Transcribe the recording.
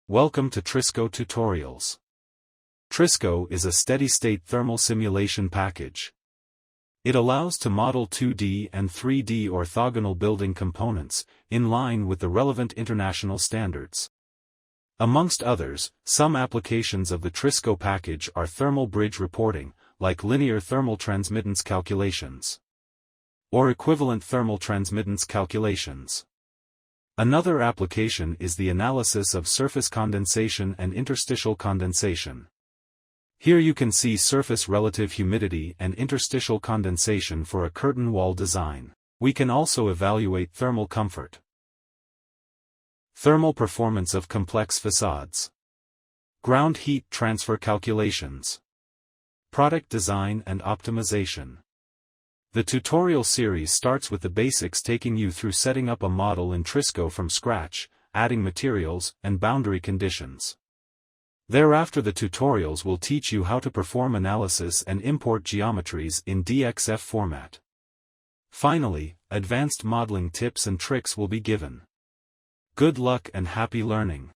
Welcome to TRISCO Tutorials. TRISCO is a steady-state thermal simulation package. It allows to model 2D and 3D orthogonal building components, in line with the relevant international standards. Amongst others, some applications of the TRISCO package are thermal bridge reporting, like linear thermal transmittance calculations, or equivalent thermal transmittance calculations. Another application is the analysis of surface condensation and interstitial condensation. Here you can see surface relative humidity and interstitial condensation for a curtain wall design. We can also evaluate thermal comfort. Thermal performance of complex facades. Ground heat transfer calculations. Product design and optimization. The tutorial series starts with the basics, taking you through setting up a model in TRISCO from scratch, adding materials and boundary conditions. Thereafter the tutorials will teach you how to perform analysis and import geometries in DXF format. Finally, advanced modeling tips and tricks will be given. Good luck and happy learning.